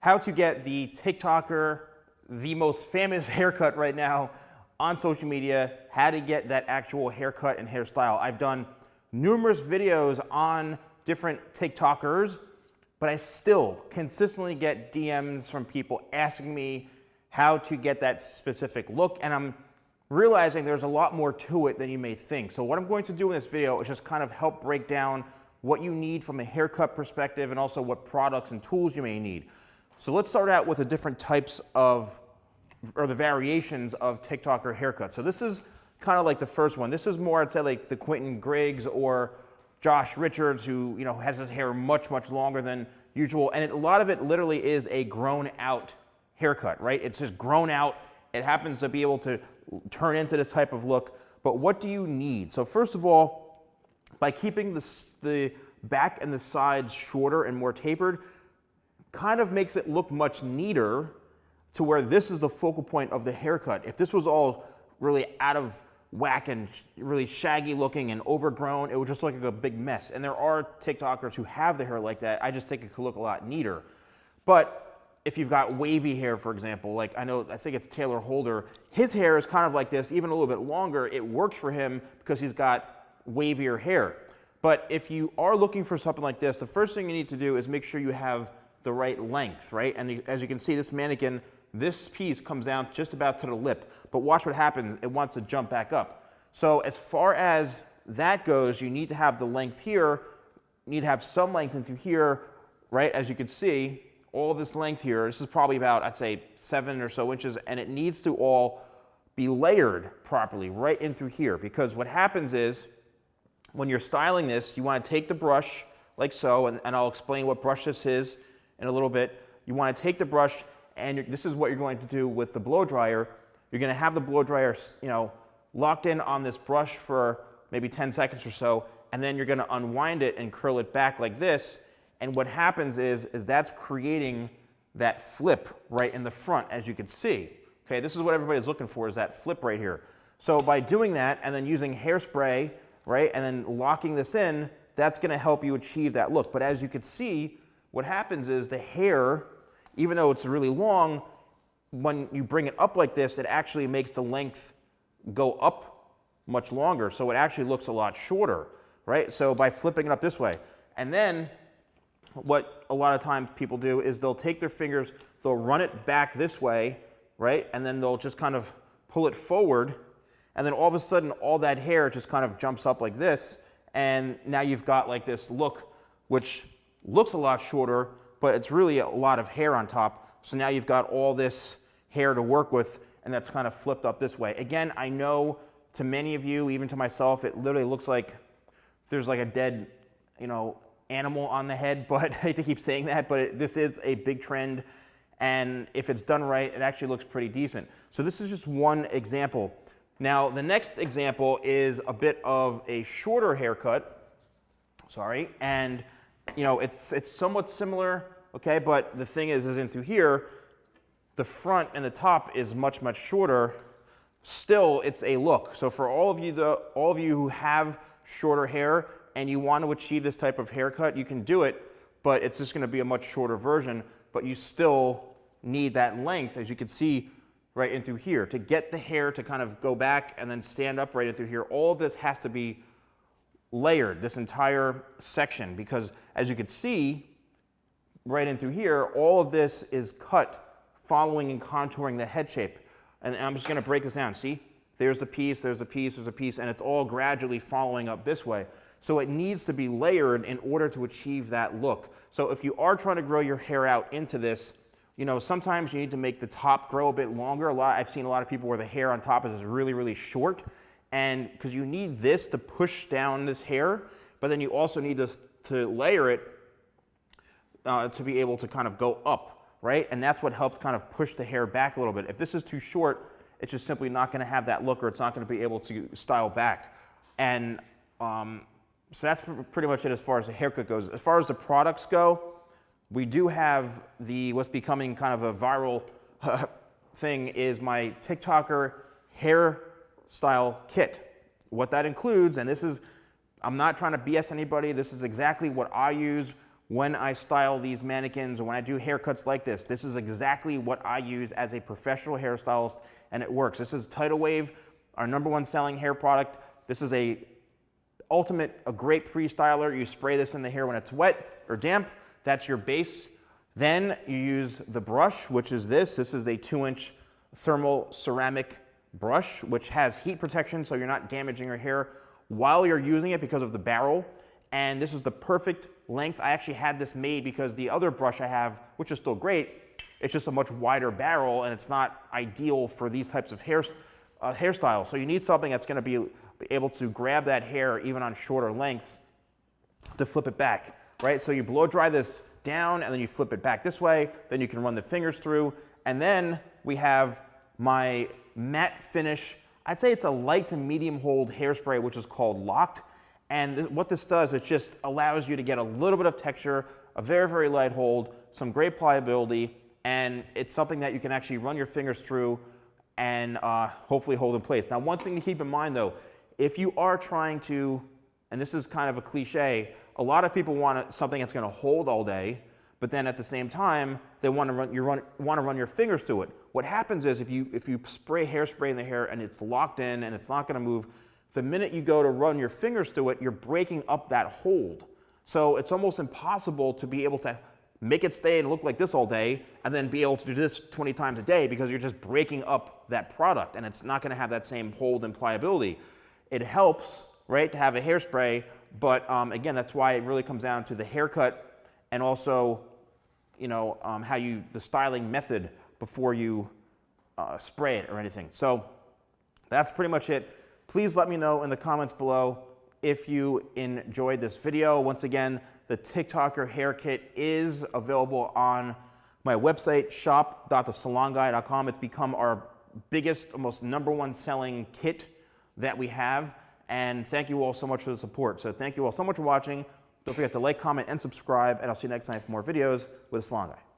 how to get the TikToker, the most famous haircut right now on social media, how to get that actual haircut and hairstyle. I've done numerous videos on different TikTokers, but I still consistently get DMs from people asking me how to get that specific look, and I'm realizing there's a lot more to it than you may think. So what I'm going to do in this video is just kind of help break down what you need from a haircut perspective and also what products and tools you may need. So let's start out with the different types of, or the variations of TikToker haircuts. So this is kind of like the first one. This is more, I'd say, like the Quentin Griggs or Josh Richards, who has his hair much longer than usual, and a lot of it literally is a grown out haircut, right? It's just grown out. It happens to be able to turn into this type of look, but what do you need? So first of all, by keeping the back and the sides shorter and more tapered, kind of makes it look much neater to where this is the focal point of the haircut. If this was all really out of whack and really shaggy looking and overgrown, it would just look like a big mess. And there are TikTokers who have the hair like that. I just think it could look a lot neater. But if you've got wavy hair, for example, like I think it's Taylor Holder, his hair is kind of like this, even a little bit longer. It works for him because he's got wavier hair. But if you are looking for something like this, the first thing you need to do is make sure you have the right length, right? And as you can see, this mannequin, this piece comes down just about to the lip, but watch what happens. It wants to jump back up. So as far as that goes, you need to have the length here, you need to have some length into here, right? As you can see, all this length here, this is probably about, I'd say, 7 or so inches, and it needs to all be layered properly right in through here, because what happens is when you're styling this, you want to take the brush like so, and I'll explain what brush this is in a little bit. You want to take the brush, and this is what you're going to do with the blow dryer. You're going to have the blow dryer, locked in on this brush for maybe 10 seconds or so, and then you're going to unwind it and curl it back like this. And what happens is that's creating that flip right in the front, as you can see. Okay, this is what everybody's looking for, is that flip right here. So by doing that and then using hairspray, right, and then locking this in, that's going to help you achieve that look. But as you can see, what happens is the hair, even though it's really long, when you bring it up like this, it actually makes the length go up much longer. So it actually looks a lot shorter, right? So by flipping it up this way. And then what a lot of times people do is they'll take their fingers, they'll run it back this way, right? And then they'll just kind of pull it forward. And then all of a sudden, all that hair just kind of jumps up like this. And now you've got like this look, which looks a lot shorter, but it's really a lot of hair on top. So now you've got all this hair to work with, and that's kind of flipped up this way. Again, I know to many of you, even to myself, it literally looks like there's like a dead, animal on the head, but I hate to keep saying that, but this is a big trend, and if it's done right, it actually looks pretty decent. So this is just one example. Now, the next example is a bit of a shorter haircut, and it's somewhat similar, okay, but the thing is in through here, the front and the top is much shorter. Still, it's a look. So for all of you who have shorter hair and you want to achieve this type of haircut, you can do it, but it's just going to be a much shorter version, but you still need that length, as you can see right in through here, to get the hair to kind of go back and then stand up right in through here. All of this has to be layered, this entire section, because as you can see right in through here, all of this is cut following and contouring the head shape. And I'm just going to break this down. See, there's a piece, there's a piece, there's a piece, and it's all gradually following up this way. So it needs to be layered in order to achieve that look. So if you are trying to grow your hair out into this, sometimes you need to make the top grow a bit longer. I've seen a lot of people where the hair on top is really short, and because you need this to push down this hair, but then you also need this to layer it to be able to kind of go up, right? And that's what helps kind of push the hair back a little bit. If this is too short, it's just simply not going to have that look, or it's not going to be able to style back. And so that's pretty much it as far as the haircut goes. As far as the products go, we do have what's becoming kind of a viral thing is my TikToker hairstyle kit. What that includes, and this is, I'm not trying to BS anybody, this is exactly what I use, when I style these mannequins or when I do haircuts like this. This is exactly what I use as a professional hairstylist, and it works. This is Tidal Wave, our #1 selling hair product. This is a great pre-styler. You spray this in the hair when it's wet or damp. That's your base. Then you use the brush, which is this. This is a 2-inch thermal ceramic brush, which has heat protection so you're not damaging your hair while you're using it because of the barrel. And this is the perfect length. I actually had this made because the other brush I have, which is still great, it's just a much wider barrel and it's not ideal for these types of hairstyles. So you need something that's gonna be able to grab that hair even on shorter lengths to flip it back, right? So you blow dry this down and then you flip it back this way, then you can run the fingers through. And then we have my matte finish, I'd say it's a light to medium hold hairspray, which is called Locked. And what this does, it just allows you to get a little bit of texture, a very, very light hold, some great pliability, and it's something that you can actually run your fingers through and hopefully hold in place. Now, one thing to keep in mind though, if you are trying to, and this is kind of a cliche, a lot of people want something that's gonna hold all day, but then at the same time, they want to run your fingers through it. What happens is if you spray hairspray in the hair and it's locked in and it's not gonna move, the minute you go to run your fingers through it, you're breaking up that hold. So it's almost impossible to be able to make it stay and look like this all day and then be able to do this 20 times a day because you're just breaking up that product and it's not gonna have that same hold and pliability. It helps, right, to have a hairspray, but again, that's why it really comes down to the haircut and also, you know, the styling method before you spray it or anything. So that's pretty much it. Please let me know in the comments below if you enjoyed this video. Once again, the TikToker hair kit is available on my website, shop.thesalonguy.com. It's become our biggest, most #1 selling kit that we have. And thank you all so much for the support. So thank you all so much for watching. Don't forget to like, comment, and subscribe. And I'll see you next time for more videos with the Salon Guy.